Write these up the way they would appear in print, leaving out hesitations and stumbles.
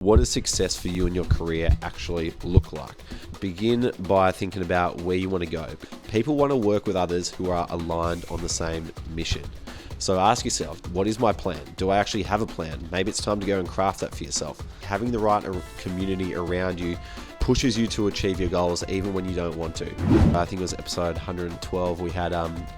What does success for you in your career actually look like? Begin by thinking about where you want to go. People want to work with others who are aligned on the same mission. So ask yourself, what is my plan? Do I actually have a plan? Maybe it's time to go and craft that for yourself. Having the right community around you pushes you to achieve your goals even when you don't want to. I think it was episode 112. We had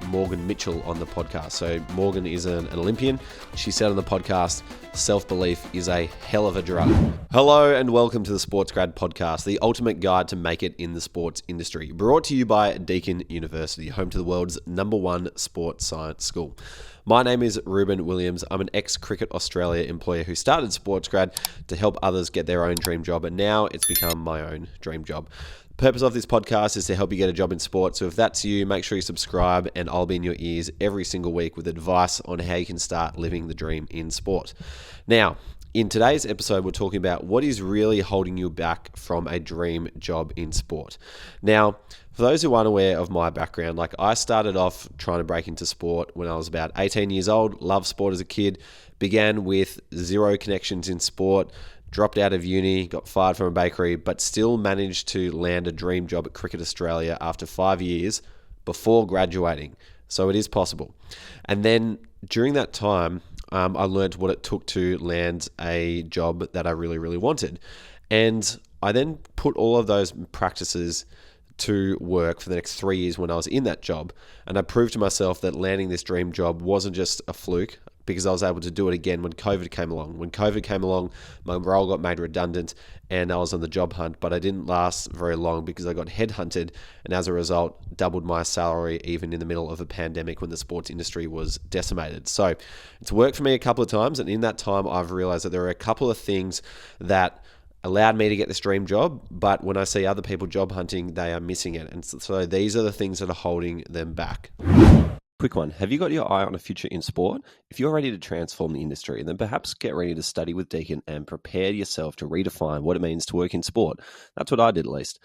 Morgan Mitchell on the podcast. So Morgan is an Olympian. She said on the podcast, self-belief is a hell of a drug. Hello and welcome to the SportsGrad Podcast, the ultimate guide to make it in the sports industry. Brought to you by Deakin University, home to the world's #1 sports science school. My name is Reuben Williams. I'm an ex-Cricket Australia employee who started SportsGrad to help others get their own dream job, and now it's become my own dream job. The purpose of this podcast is to help you get a job in sport. So if that's you, make sure you subscribe and I'll be in your ears every single week with advice on how you can start living the dream in sport. Now, in today's episode, we're talking about what is really holding you back from a dream job in sport. Now, for those who aren't aware of my background, I started off trying to break into sport when I was about 18 years old, loved sport as a kid, began with zero connections in sport, dropped out of uni, got fired from a bakery, but still managed to land a dream job at Cricket Australia after 5 years before graduating. So it is possible. And then during that time, I learned what it took to land a job that I really, really wanted. And I then put all of those practices to work for the next 3 years when I was in that job. And I proved to myself that landing this dream job wasn't just a fluke, because I was able to do it again when COVID came along. When COVID came along, my role got made redundant and I was on the job hunt, but I didn't last very long because I got headhunted, and as a result, doubled my salary even in the middle of a pandemic when the sports industry was decimated. So it's worked for me a couple of times, and in that time, I've realized that there are a couple of things that allowed me to get this dream job, but when I see other people job hunting, they are missing it. And so these are the things that are holding them back. Quick one. Have you got your eye on a future in sport? If you're ready to transform the industry, then perhaps get ready to study with Deakin and prepare yourself to redefine what it means to work in sport. That's what I did, at least.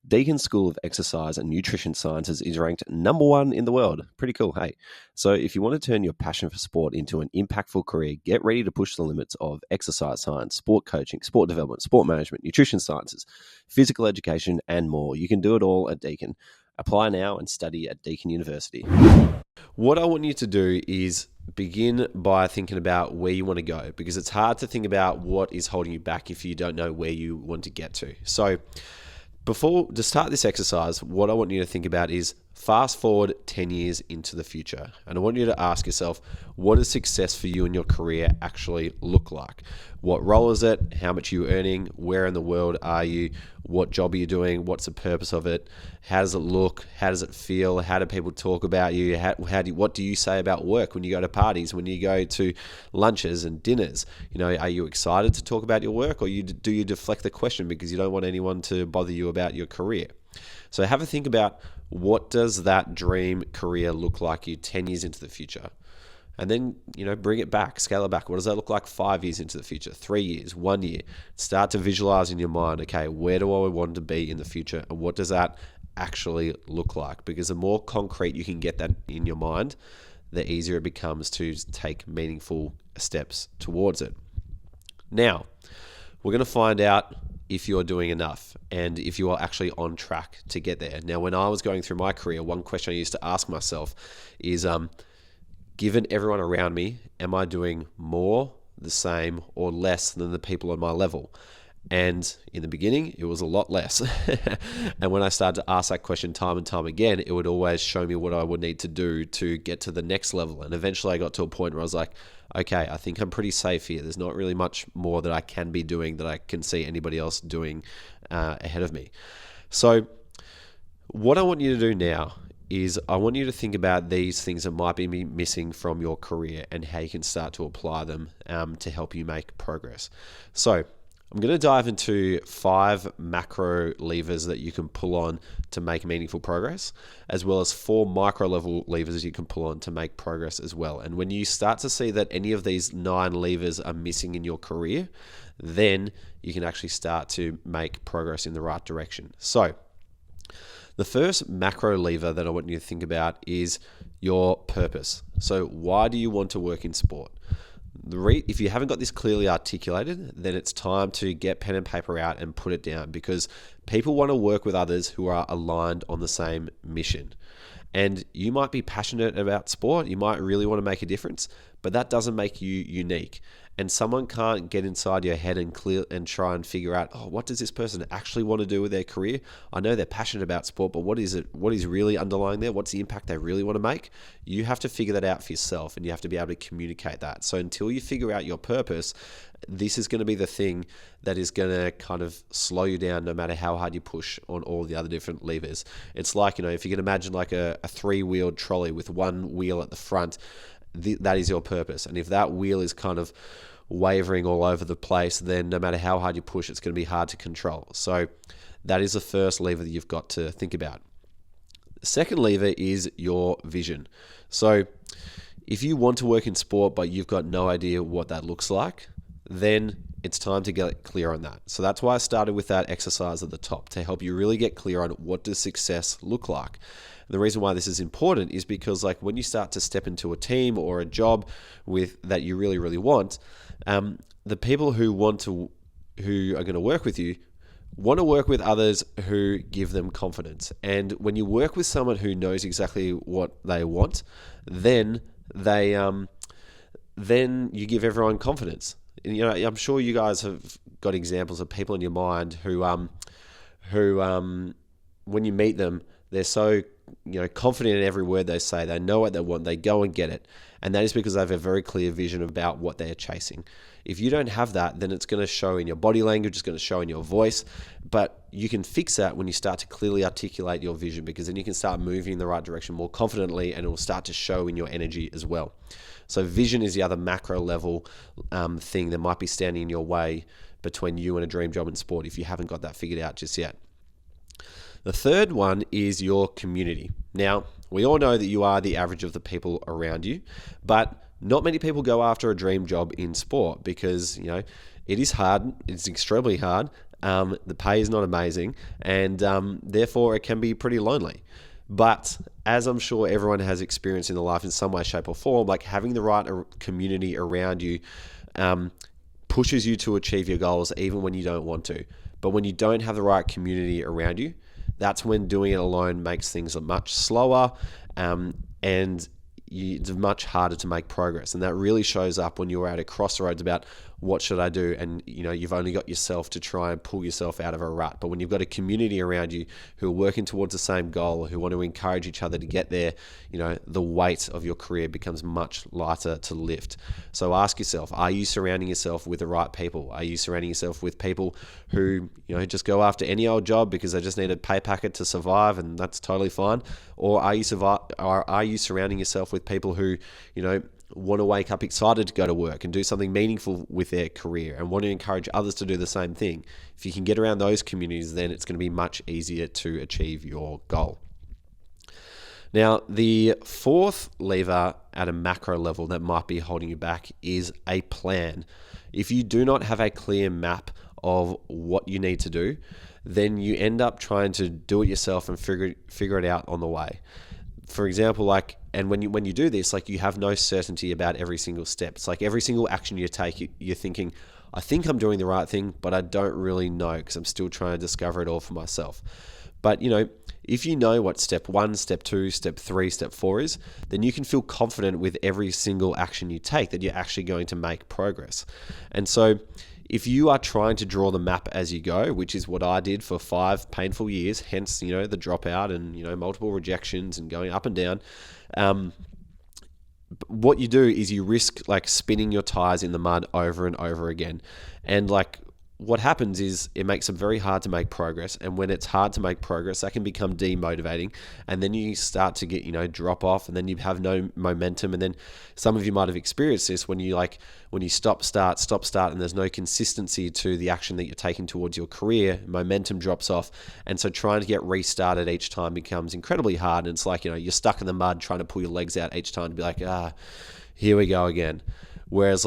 Deakin's School of Exercise and Nutrition Sciences is ranked #1 in the world. Pretty cool, hey? So if you want to turn your passion for sport into an impactful career, get ready to push the limits of exercise science, sport coaching, sport development, sport management, nutrition sciences, physical education, and more. You can do it all at Deakin. Apply now and study at Deakin University. What I want you to do is begin by thinking about where you want to go, because it's hard to think about what is holding you back if you don't know where you want to get to. So to start this exercise, what I want you to think about is fast forward 10 years into the future. And I want you to ask yourself, what does success for you in your career actually look like? What role is it? How much are you earning? Where in the world are you? What job are you doing? What's the purpose of it? How does it look? How does it feel? How do people talk about you? What do you say about work when you go to parties, when you go to lunches and dinners? Are you excited to talk about your work, or do you deflect the question because you don't want anyone to bother you about your career? So have a think about, what does that dream career look like you 10 years into the future? And then, bring it back, scale it back. What does that look like 5 years into the future, 3 years, 1 year? Start to visualize in your mind, okay, where do I want to be in the future? And what does that actually look like? Because the more concrete you can get that in your mind, the easier it becomes to take meaningful steps towards it. Now, we're going to find out if you're doing enough and if you are actually on track to get there. Now, when I was going through my career, one question I used to ask myself is, given everyone around me, am I doing more, the same, or less than the people on my level? And in the beginning, it was a lot less. And when I started to ask that question time and time again, it would always show me what I would need to do to get to the next level. And eventually I got to a point where I was like, okay, I think I'm pretty safe here. There's not really much more that I can be doing that I can see anybody else doing ahead of me. So what I want you to do now is I want you to think about these things that might be missing from your career and how you can start to apply them to help you make progress. So I'm going to dive into 5 macro levers that you can pull on to make meaningful progress, as well as 4 micro level levers you can pull on to make progress as well. And when you start to see that any of these 9 levers are missing in your career, then you can actually start to make progress in the right direction. So the first macro lever that I want you to think about is your purpose. So why do you want to work in sport? If you haven't got this clearly articulated, then it's time to get pen and paper out and put it down, because people want to work with others who are aligned on the same mission. And you might be passionate about sport, you might really want to make a difference, but that doesn't make you unique. And someone can't get inside your head and try and figure out, what does this person actually want to do with their career? I know they're passionate about sport, but what is really underlying there? What's the impact they really want to make? You have to figure that out for yourself, and you have to be able to communicate that. So until you figure out your purpose, this is going to be the thing that is going to kind of slow you down no matter how hard you push on all the other different levers. It's like, if you can imagine like a three-wheeled trolley with one wheel at the front, that is your purpose. And if that wheel is kind of wavering all over the place, then no matter how hard you push, it's going to be hard to control. So that is the first lever that you've got to think about. The second lever is your vision. So if you want to work in sport, but you've got no idea what that looks like, then it's time to get clear on that. So that's why I started with that exercise at the top, to help you really get clear on what does success look like. And the reason why this is important is because when you start to step into a team or a job that you really, really want, the people who are going to work with you want to work with others who give them confidence. And when you work with someone who knows exactly what they want, then you give everyone confidence. And, I'm sure you guys have got examples of people in your mind who when you meet them, they're so confident in every word they say. They know what they want. They go and get it. And that is because they have a very clear vision about what they are chasing. If you don't have that, then it's going to show in your body language, it's going to show in your voice. But you can fix that when you start to clearly articulate your vision, because then you can start moving in the right direction more confidently, and it will start to show in your energy as well. So vision is the other macro level thing that might be standing in your way between you and a dream job in sport if you haven't got that figured out just yet. The third one is your community. Now, we all know that you are the average of the people around you, but not many people go after a dream job in sport because, it is hard. It's extremely hard. The pay is not amazing, and therefore it can be pretty lonely. But as I'm sure everyone has experienced in their life in some way, shape or form, like having the right community around you pushes you to achieve your goals even when you don't want to. But when you don't have the right community around you, that's when doing it alone makes things much slower and it's much harder to make progress. And that really shows up when you're at a crossroads about what should I do, and you've only got yourself to try and pull yourself out of a rut. But when you've got a community around you who are working towards the same goal, who want to encourage each other to get there, the weight of your career becomes much lighter to lift. So ask yourself, are you surrounding yourself with the right people? Are you surrounding yourself with people who just go after any old job because they just need a pay packet to survive, and that's totally fine? Or are you surrounding yourself with people who want to wake up excited to go to work and do something meaningful with their career and want to encourage others to do the same thing? If you can get around those communities, then it's going to be much easier to achieve your goal. Now, the fourth lever at a macro level that might be holding you back is a plan. If you do not have a clear map of what you need to do, then you end up trying to do it yourself and figure it out on the way. For example, and when you do this, you have no certainty about every single step. It's like every single action you take, you're thinking, I think I'm doing the right thing, but I don't really know because I'm still trying to discover it all for myself. But, if you know what step 1, step 2, step 3, step 4 is, then you can feel confident with every single action you take that you're actually going to make progress. And so if you are trying to draw the map as you go, which is what I did for 5 painful years, hence, the dropout and, multiple rejections and going up and down, what you do is you risk spinning your tires in the mud over and over again. And what happens is it makes it very hard to make progress. And when it's hard to make progress, that can become demotivating. And then you start to get, drop off, and then you have no momentum. And then some of you might have experienced this when you stop, start, and there's no consistency to the action that you're taking towards your career, momentum drops off. And so trying to get restarted each time becomes incredibly hard. And it's you're stuck in the mud trying to pull your legs out each time to be here we go again. Whereas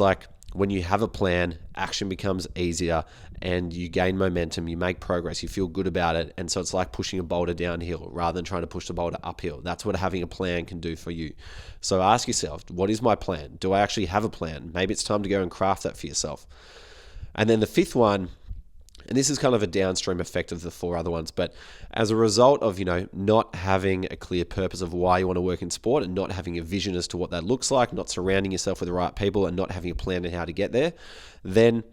when you have a plan, action becomes easier and you gain momentum, you make progress, you feel good about it. And so it's like pushing a boulder downhill rather than trying to push the boulder uphill. That's what having a plan can do for you. So ask yourself, what is my plan? Do I actually have a plan? Maybe it's time to go and craft that for yourself. And then the fifth one, and this is kind of a downstream effect of the four other ones, but as a result of, not having a clear purpose of why you want to work in sport and not having a vision as to what that looks like, not surrounding yourself with the right people and not having a plan on how to get there, then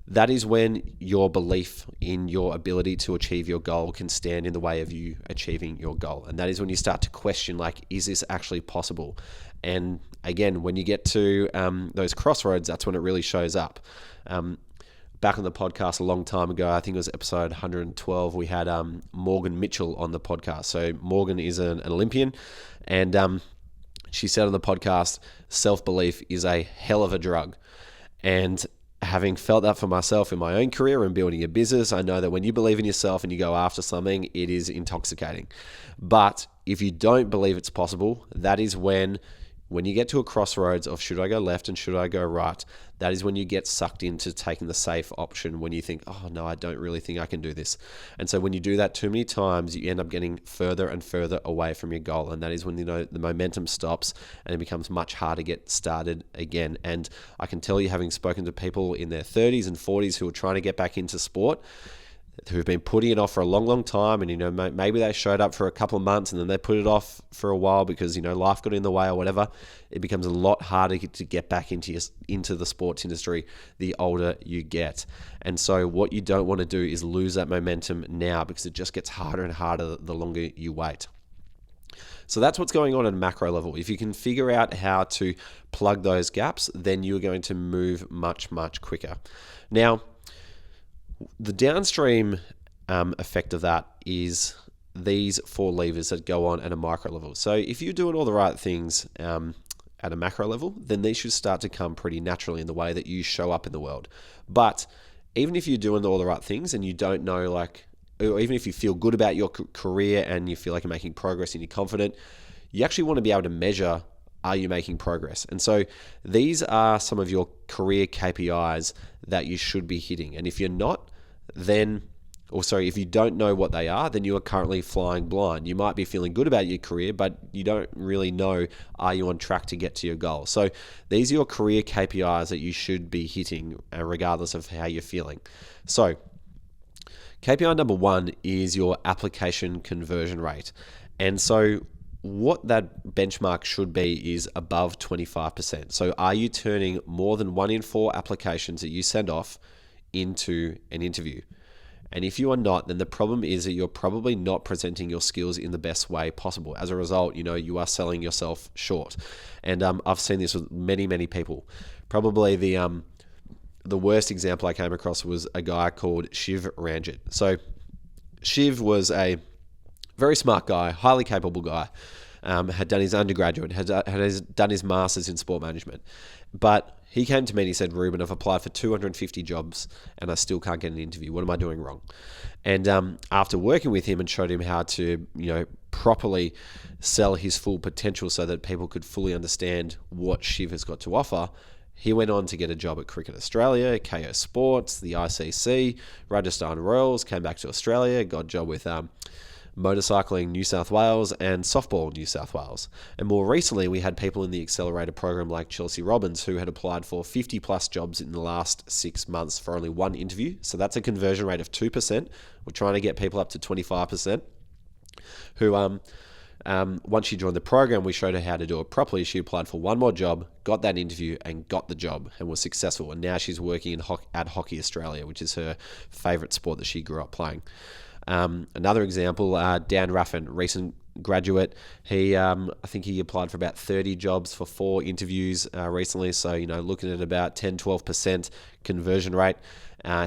that is when your belief in your ability to achieve your goal can stand in the way of you achieving your goal. And that is when you start to question, is this actually possible? And again, when you get to those crossroads, that's when it really shows up. Back on the podcast a long time ago, I think it was episode 112, we had Morgan Mitchell on the podcast. So Morgan is an Olympian, and she said on the podcast, self-belief is a hell of a drug. And having felt that for myself in my own career and building a business, I know that when you believe in yourself and you go after something, it is intoxicating. But if you don't believe it's possible, that is when you get to a crossroads of should I go left and should I go right, that is when you get sucked into taking the safe option, when you think, oh no, I don't really think I can do this. And so when you do that too many times, you end up getting further and further away from your goal. And that is when, the momentum stops and it becomes much harder to get started again. And I can tell you, having spoken to people in their 30s and 40s who are trying to get back into sport, who've been putting it off for a long, long time, and maybe they showed up for a couple of months and then they put it off for a while because life got in the way or whatever. It becomes a lot harder to get back into the sports industry the older you get. And so what you don't want to do is lose that momentum now, because it just gets harder and harder the longer you wait. So that's what's going on at a macro level. If you can figure out how to plug those gaps, then you're going to move much, much quicker. Now, the downstream effect of that is these four levers that go on at a micro level. So if you're doing all the right things at a macro level, then these should start to come pretty naturally in the way that you show up in the world. But even if you're doing all the right things and you don't know, or even if you feel good about your career and you feel like you're making progress and you're confident, you actually want to be able to measure, are you making progress? And so these are some of your career KPIs that you should be hitting. And if you're not, if you don't know what they are, then you are currently flying blind. You might be feeling good about your career, but you don't really know, are you on track to get to your goal? So these are your career KPIs that you should be hitting regardless of how you're feeling. So KPI number one is your application conversion rate. And so what that benchmark should be is above 25%. So are you turning more than 1 in 4 applications that you send off into an interview? And if you are not, then the problem is that you're probably not presenting your skills in the best way possible. As a result, you are selling yourself short. And I've seen this with many, many people. Probably the worst example I came across was a guy called Shiv Ranjit. So Shiv was a very smart guy, highly capable guy, had done his undergraduate, had done his master's in sport management. But he came to me and he said, Reuben, I've applied for 250 jobs and I still can't get an interview. What am I doing wrong? And after working with him and showed him how to, properly sell his full potential so that people could fully understand what Shiv has got to offer, he went on to get a job at Cricket Australia, KO Sports, the ICC, Rajasthan Royals, came back to Australia, got a job with Motorcycling New South Wales and Softball New South Wales. And more recently, we had people in the accelerator program like Chelsea Robbins who had applied for 50 plus jobs in the last 6 months for only 1 interview. So that's a conversion rate of 2%. We're trying to get people up to 25% who, once she joined the program, we showed her how to do it properly. She applied for 1 more job, got that interview and got the job and was successful. And now she's working at Hockey Australia, which is her favorite sport that she grew up playing. Another example, Dan Raffin, recent graduate. He, I think he applied for about 30 jobs for 4 interviews recently. So, looking at about 10-12% conversion rate.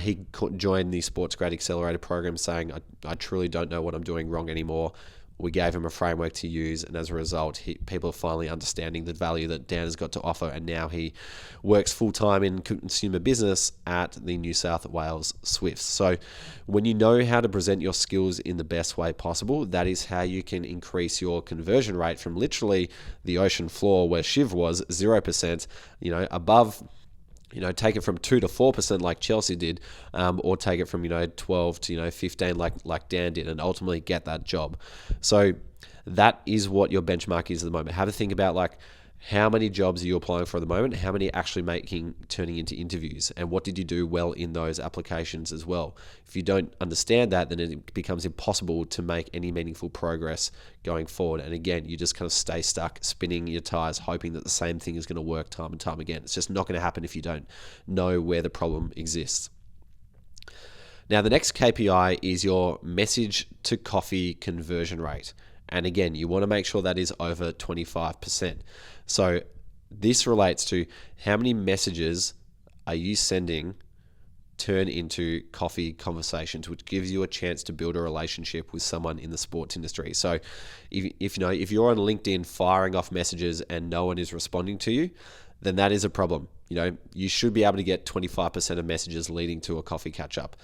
He joined the SportsGrad Accelerator program saying, I truly don't know what I'm doing wrong anymore. We gave him a framework to use, and as a result, people are finally understanding the value that Dan has got to offer, and now he works full-time in consumer business at the New South Wales Swifts. So when you know how to present your skills in the best way possible, that is how you can increase your conversion rate from literally the ocean floor where Shiv was 0%, above take it from 2 to 4% like Chelsea did, or take it from 12 to 15 like Dan did, and ultimately get that job. So that is what your benchmark is at the moment. Have a think about like, how many jobs are you applying for at the moment? How many actually turning into interviews? And what did you do well in those applications as well? If you don't understand that, then it becomes impossible to make any meaningful progress going forward. And again, you just kind of stay stuck spinning your tires, hoping that the same thing is going to work time and time again. It's just not going to happen if you don't know where the problem exists. Now, the next KPI is your message to coffee conversion rate. And again, you want to make sure that is over 25%. So this relates to how many messages are you sending turn into coffee conversations, which gives you a chance to build a relationship with someone in the sports industry. So if you're on LinkedIn firing off messages and no one is responding to you, then that is a problem. You should be able to get 25% of messages leading to a coffee catch up.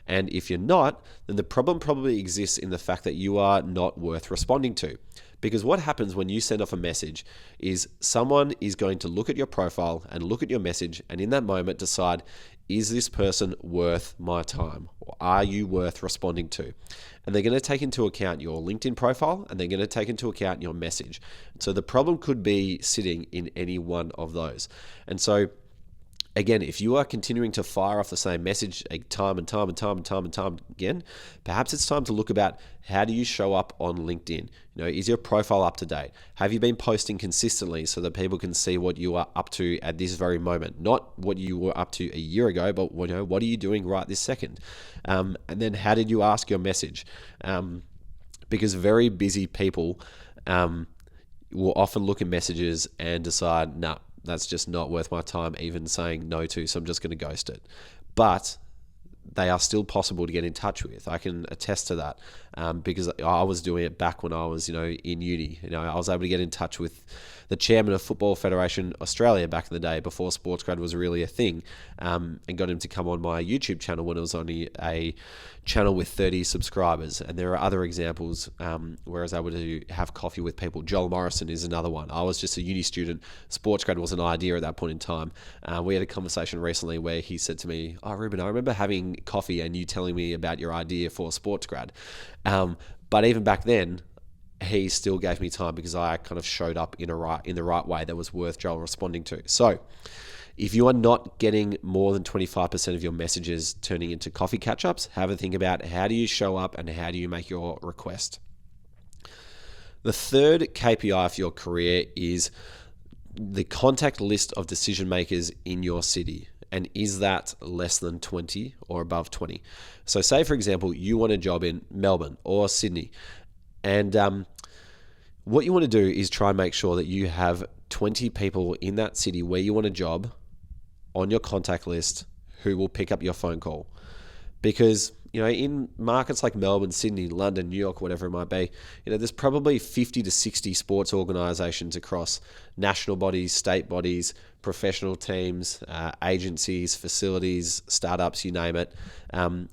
And if you're not, then the problem probably exists in the fact that you are not worth responding to. Because what happens when you send off a message is someone is going to look at your profile and look at your message, and in that moment decide, is this person worth my time? Or are you worth responding to? And they're going to take into account your LinkedIn profile, and they're going to take into account your message. So the problem could be sitting in any one of those. And so again, if you are continuing to fire off the same message time and time again, perhaps it's time to look about, how do you show up on LinkedIn? Is your profile up to date? Have you been posting consistently so that people can see what you are up to at this very moment? Not what you were up to a year ago, but what are you doing right this second? And then how did you ask your message? Because very busy people will often look at messages and decide, nah, that's just not worth my time even saying no to, so I'm just going to ghost it. But they are still possible to get in touch with. I can attest to that because I was doing it back when I was, in uni. I was able to get in touch with the chairman of Football Federation Australia back in the day before SportsGrad was really a thing, and got him to come on my YouTube channel when it was only a channel with 30 subscribers. And there are other examples where I was able to have coffee with people. Joel Morrison is another one. I was just a uni student. SportsGrad was an idea at that point in time. We had a conversation recently where he said to me, "Oh, Reuben, I remember having coffee and you telling me about your idea for SportsGrad." But even back then, he still gave me time because I kind of showed up in the right way that was worth Joel responding to. So if you are not getting more than 25% of your messages turning into coffee catch-ups, have a think about, how do you show up and how do you make your request? The third KPI for your career is the contact list of decision makers in your city. And is that less than 20 or above 20? So say, for example, you want a job in Melbourne or Sydney. And what you want to do is try and make sure that you have 20 people in that city where you want a job on your contact list who will pick up your phone call. Because, in markets like Melbourne, Sydney, London, New York, whatever it might be, there's probably 50 to 60 sports organisations across national bodies, state bodies, professional teams, agencies, facilities, startups, you name it,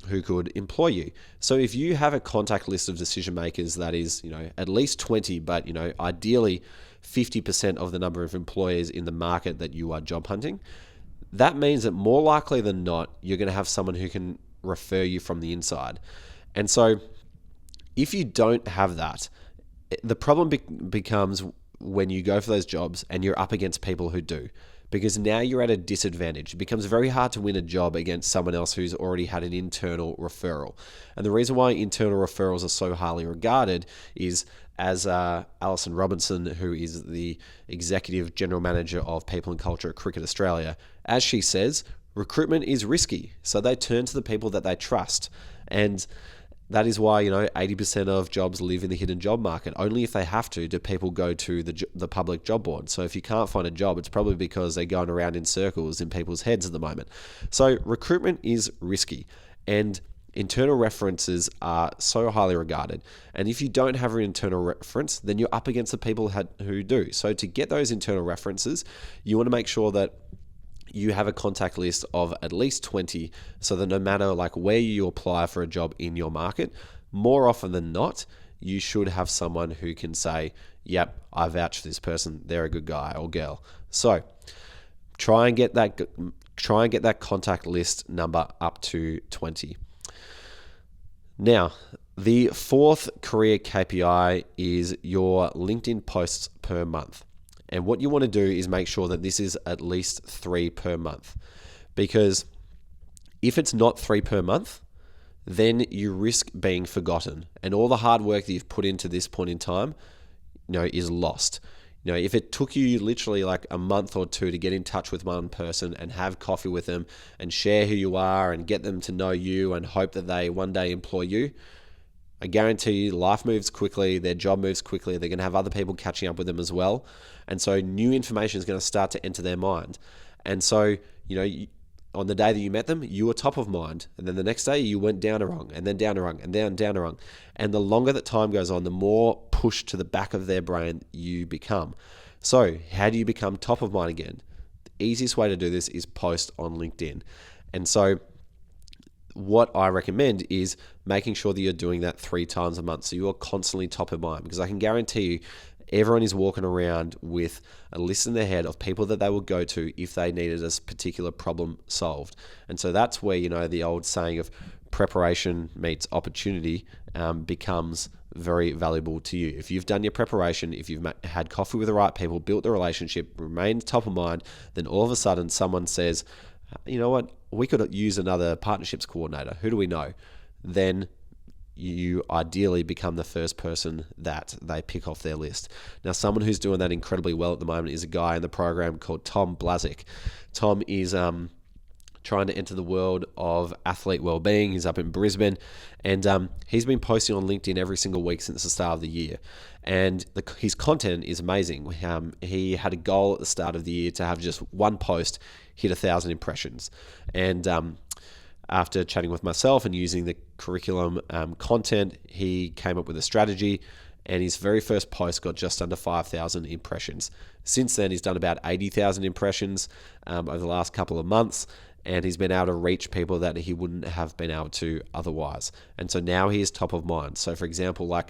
who could employ you. So if you have a contact list of decision makers that is, at least 20, but, ideally 50% of the number of employers in the market that you are job hunting, that means that more likely than not, you're going to have someone who can refer you from the inside. And so if you don't have that, the problem becomes when you go for those jobs and you're up against people who do, because now you're at a disadvantage. It becomes very hard to win a job against someone else who's already had an internal referral. And the reason why internal referrals are so highly regarded is, as Alison Robinson, who is the Executive General Manager of People and Culture at Cricket Australia, as she says, recruitment is risky. So they turn to the people that they trust. And that is why, 80% of jobs live in the hidden job market. Only if they have to do people go to the public job board. So if you can't find a job, it's probably because they're going around in circles in people's heads at the moment. So recruitment is risky. And internal references are so highly regarded. And if you don't have an internal reference, then you're up against the people who do. So to get those internal references, you want to make sure that you have a contact list of at least 20, so that no matter where you apply for a job in your market, more often than not, you should have someone who can say, yep, I vouch for this person, they're a good guy or girl. So try and get that Try and get that contact list number up to 20. Now, the fourth career KPI is your LinkedIn posts per month. And what you want to do is make sure that this is at least 3 per month. Because if it's not 3 per month, then you risk being forgotten. And all the hard work that you've put into this point in time, is lost. If it took you literally like a month or 2 to get in touch with one person and have coffee with them and share who you are and get them to know you and hope that they one day employ you, I guarantee you life moves quickly, their job moves quickly, they're going to have other people catching up with them as well. And so new information is going to start to enter their mind. And so, on the day that you met them, you were top of mind. And then the next day you went down a rung and then down a rung and down a rung. And the longer that time goes on, the more pushed to the back of their brain you become. So how do you become top of mind again? The easiest way to do this is post on LinkedIn. And so what I recommend is making sure that you're doing that 3 times a month. So you're constantly top of mind, because I can guarantee you everyone is walking around with a list in their head of people that they will go to if they needed a particular problem solved. And so that's where, the old saying of preparation meets opportunity becomes very valuable to you. If you've done your preparation, if you've had coffee with the right people, built the relationship, remained top of mind, then all of a sudden someone says, you know what, we could use another partnerships coordinator. Who do we know? Then you ideally become the first person that they pick off their list. Now, someone who's doing that incredibly well at the moment is a guy in the program called Tom Blazic. Tom is trying to enter the world of athlete well-being. He's up in Brisbane, and he's been posting on LinkedIn every single week since the start of the year. And his content is amazing. He had a goal at the start of the year to have just one post hit 1,000 impressions. And after chatting with myself and using the curriculum content, he came up with a strategy, and his very first post got just under 5,000 impressions. Since then, he's done about 80,000 impressions over the last couple of months, and he's been able to reach people that he wouldn't have been able to otherwise. And so now he is top of mind. So for example,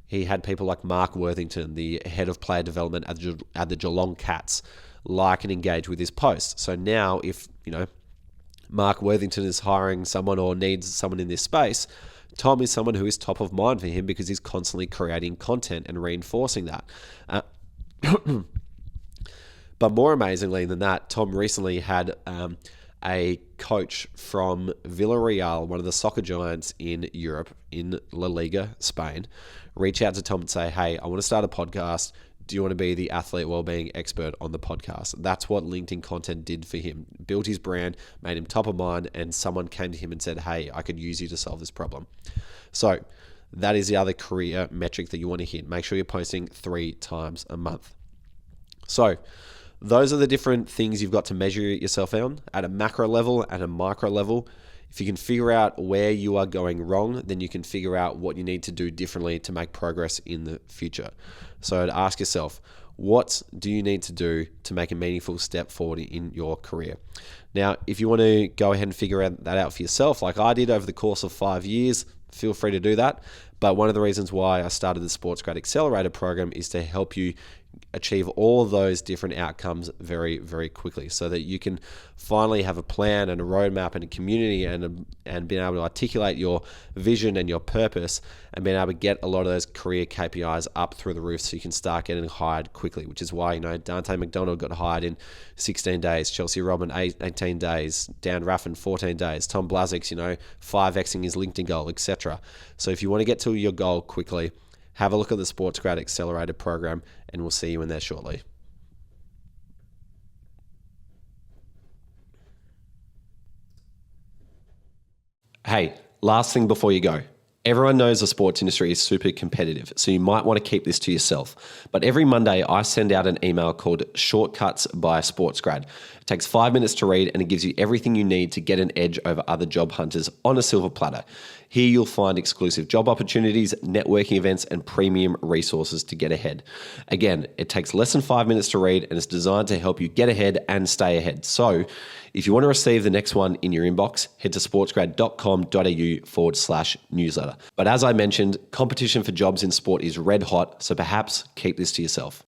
he had people like Mark Worthington, the head of player development at the Geelong Cats, like and engage with his post. So now if, Mark Worthington is hiring someone or needs someone in this space, Tom is someone who is top of mind for him because he's constantly creating content and reinforcing that. But more amazingly than that, Tom recently had a coach from Villarreal, one of the soccer giants in Europe, in La Liga, Spain, reach out to Tom and say, hey, I want to start a podcast. Do you want to be the athlete wellbeing expert on the podcast? That's what LinkedIn content did for him. Built his brand, made him top of mind, and someone came to him and said, hey, I could use you to solve this problem. So that is the other career metric that you want to hit. Make sure you're posting 3 times a month. So those are the different things you've got to measure yourself on at a macro level and a micro level. If you can figure out where you are going wrong, then you can figure out what you need to do differently to make progress in the future. So to ask yourself, what do you need to do to make a meaningful step forward in your career? Now, if you want to go ahead and figure that out for yourself, like I did over the course of 5 years, feel free to do that. But one of the reasons why I started the SportsGrad Accelerator program is to help you achieve all of those different outcomes very, very quickly, so that you can finally have a plan and a roadmap and a community and being able to articulate your vision and your purpose and being able to get a lot of those career KPIs up through the roof so you can start getting hired quickly, which is why, Dante McDonald got hired in 16 days, Chelsea Robin 18 days, Dan Raffin 14 days, Tom Blazik's, 5xing his LinkedIn goal, etc. So if you want to get to your goal quickly, have a look at the SportsGrad Accelerator program, and we'll see you in there shortly. Hey, last thing before you go. Everyone knows the sports industry is super competitive, so you might want to keep this to yourself. But every Monday, I send out an email called Shortcuts by SportsGrad. It takes 5 minutes to read, and it gives you everything you need to get an edge over other job hunters on a silver platter. Here you'll find exclusive job opportunities, networking events, and premium resources to get ahead. Again, it takes less than 5 minutes to read, and it's designed to help you get ahead and stay ahead. So if you want to receive the next one in your inbox, head to sportsgrad.com.au/newsletter. But as I mentioned, competition for jobs in sport is red hot, so perhaps keep this to yourself.